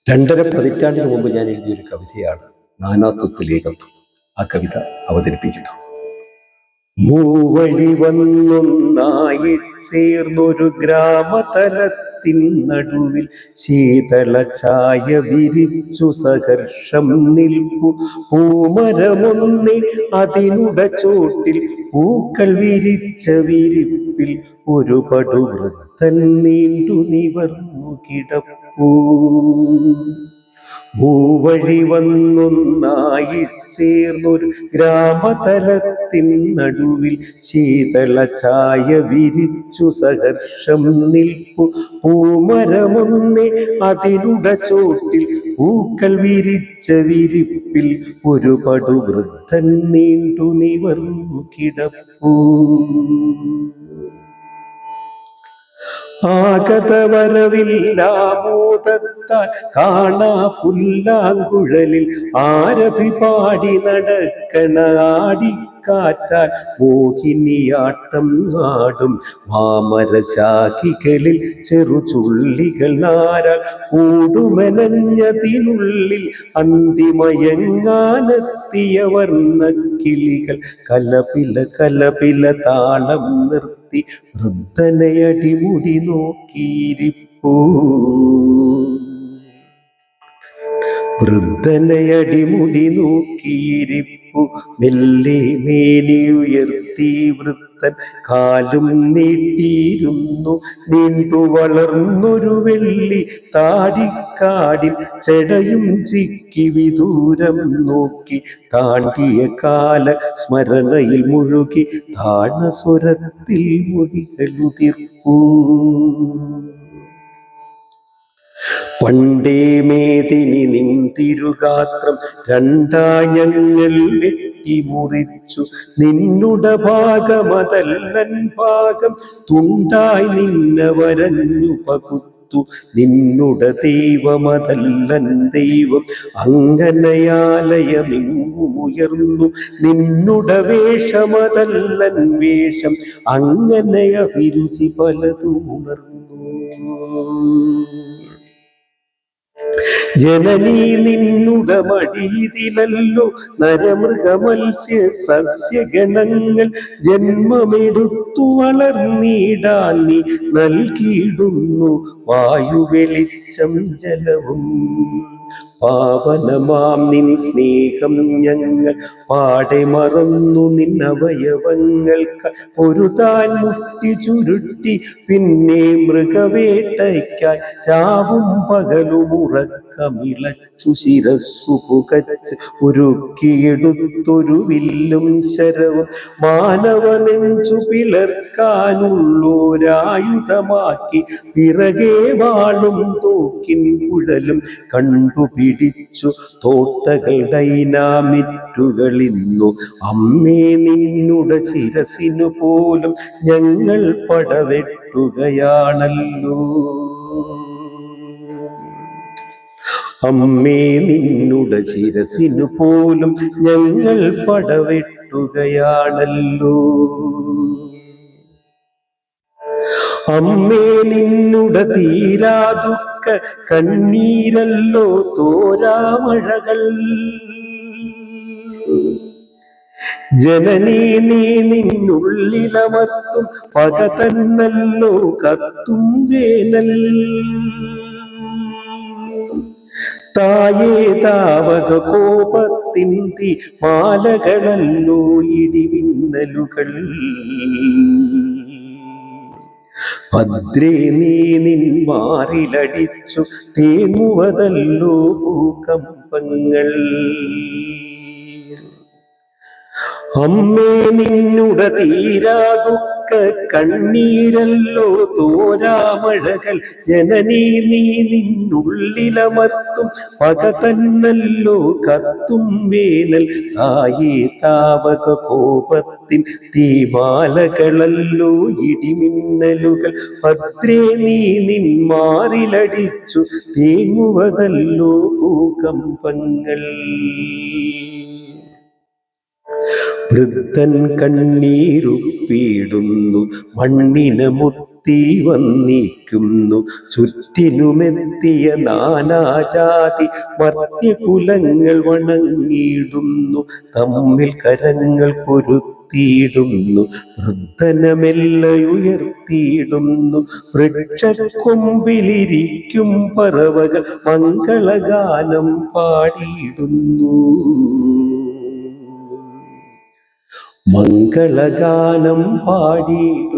2.5 പതിറ്റാണ്ടിന് മുമ്പ് ഞാൻ എഴുതിയൊരു കവിതയാണ് നാനാത്വത്തിലേകത്വം. ആ കവിത അവതരിപ്പിക്കുന്നു. മൂവഴി വന്നൊന്നായി ചേർന്നൊരു ഗ്രാമതലത്തിൻ നടുവിൽ ശീതള ഛായ വിരിച്ചു സഹർഷം നിൽപ്പു പൂമരമൊന്നേ അതിനുട ചോട്ടിൽ പൂക്കൾ വിരിച്ച വിരിപ്പിൽ ഒരു പടുവൃത്തൻ നീണ്ടു നിവർന്നു കിടപ്പൂ. ഭൂവഴി വന്നൊന്നായി ചേർന്നൊരു ഗ്രാമതലത്തിൻ നടുവിൽ ശീതള ഛായ വിരിച്ചു സഹർഷം നിൽപ്പു പൂമരമൊന്നേ അതിനുട ചോട്ടിൽ പൂക്കൾ വിരിച്ച വിരിപ്പിൽ ഒരു പടുവൃദ്ധൻ നീണ്ടു നിവർന്നു കിടപ്പൂ. ആഗതവരവില്ലാമോദത്താൽ കാണാ പുല്ലാങ്കുഴലിൽ ആരഭി പാടി നടക്കണ ആടിക്കാറ്റാൽ മോഹിനിയാട്ടം ആടും മാമരശാഖികളിൽ ചെറുചുള്ളികൾ നാരാൽ കൂടുമെനഞ്ഞതിനുള്ളിൽ അന്തിമയങ്ങാനെത്തിയ വർണ്ണക്കിളികൾ കലപില കലപില താളം നിർത്തി വൃദ്ധനയടിമുടി നോക്കിയിരിപ്പൂ. വൃദ്ധനയടിമുടി നോക്കിയിരിപ്പു. മെല്ലെ മേനിയുയർത്തി വൃദ്ധൻ കാലും നീട്ടിയിരുന്നു. നീണ്ടു വളർന്നൊരു വെള്ളി താടിക്കാടിൽ ചെടയും ചിക്കി വിദൂരം നോക്കി താണ്ടിയ കാല സ്മരണയിൽ മുഴുകി താണസ്വരത്തിൽ മൊഴികളുതിർപ്പൂ. പണ്ടേ മേദിനി നിൻ തിരുഗാത്രം രണ്ടായി ഞങ്ങൾ വെട്ടിമുറിച്ചു. നിന്നുട ഭാഗമതല്ലൻ ഭാഗം തുണ്ടായി നിന്നെ വരഞ്ഞു പകുത്തു. നിന്നുട ദൈവമതല്ലൻ ദൈവം അങ്ങനെയാലയമിങ്ങുമുയർന്നു. നിന്നുട വേഷമതല്ലൻ വേഷം അങ്ങനെ അഭിരുചി പലതുമുണർന്നു. ജനനീ നിന്നുട മടിയിലല്ലോ നരമൃഗമത്സ്യ സസ്യഗണങ്ങൾ ജന്മമെടുത്തു വളർന്നിടാൻ നീ നൽകിയിടുന്നു വായു വെളിച്ചം ജലവും. പാവനമാം നിൻ സ്നേഹം ഞങ്ങൾ പാടെ മറന്നു. നിന്നവയവങ്ങൾക്ക് പൊരുതാൻ മുഷ്ടി ചുരുട്ടി പിന്നെ മൃഗവേട്ടയ്ക്കായി രാവും പകലും ഉറക്കമിളച്ചു ശിരസ്സു പുകച്ച് ഒരുക്കിയെടുത്തൊരു വില്ലും ശരവും മാനവ നെഞ്ചു പിളർക്കാനുള്ളൊരായുധമാക്കി പിറകെ വാളും തോക്കിൻ കുഴലും കണ്ടുപിടിച്ചു തോട്ടകൾ ഡൈനാമിറ്റുകളിന്നു. അമ്മേ നിന്നുട ശിരസിനു പോലും ഞങ്ങൾ പടവെട്ടുകയാണല്ലോ. അമ്മേ നിന്നുട ശിരസിനു പോലും ഞങ്ങൾ പടവെട്ടുകയാണല്ലോ. അമ്മേ നിന്നുട തീരാ ദുഃഖ കണ്ണീരല്ലോ തോരാമഴകൾ. ജനനീ നീ നിന്നുള്ളിലമർത്തും പക തന്നല്ലോ കത്തും വേനൽ. തായേ താവക കോപത്തിൻ തീ മാലകളല്ലോ ഇടിമിന്നലുകൾ. ഭദ്രേ നീ നിൻ മാറിലടിച്ചു തേങ്ങുവതല്ലോ ഭൂകമ്പങ്ങൾ. അമ്മേ നിന്നുട തീരാ ദുഃഖ കണ്ണീരല്ലോ തോരാമഴകൾ. ജനനീ നീ നിന്നുള്ളിലമർത്തും പക തന്നല്ലോ കത്തും വേനൽ. തായേ താവക കോപത്തിൻ തീമാലകളല്ലോ ഇടിമിന്നലുകൾ. ഭദ്രേ നീ നിൻ മാറിലടിച്ചു തേങ്ങുവതല്ലോ ഭൂകമ്പങ്ങൾ. വൃദ്ധൻ കണ്ണീരുപ്പിടുന്നു മണ്ണിന മുത്തി വന്നിക്കുന്നു. ചുറ്റിനുമെത്തിയ നാനാജാതി മർത്യകുലങ്ങൾ വണങ്ങിയിടുന്നു. തമ്മിൽ കരങ്ങൾ പൊരുത്തിയിടുന്നു. വൃദ്ധനമെല്ലെ ഉയർത്തിയിടുന്നു. വൃക്ഷക്കൊമ്പിലിരിക്കും പറവകൾ മംഗളഗാനം പാടിയിടുന്നു. മംഗളഗാനം പാടിയിടുന്നു.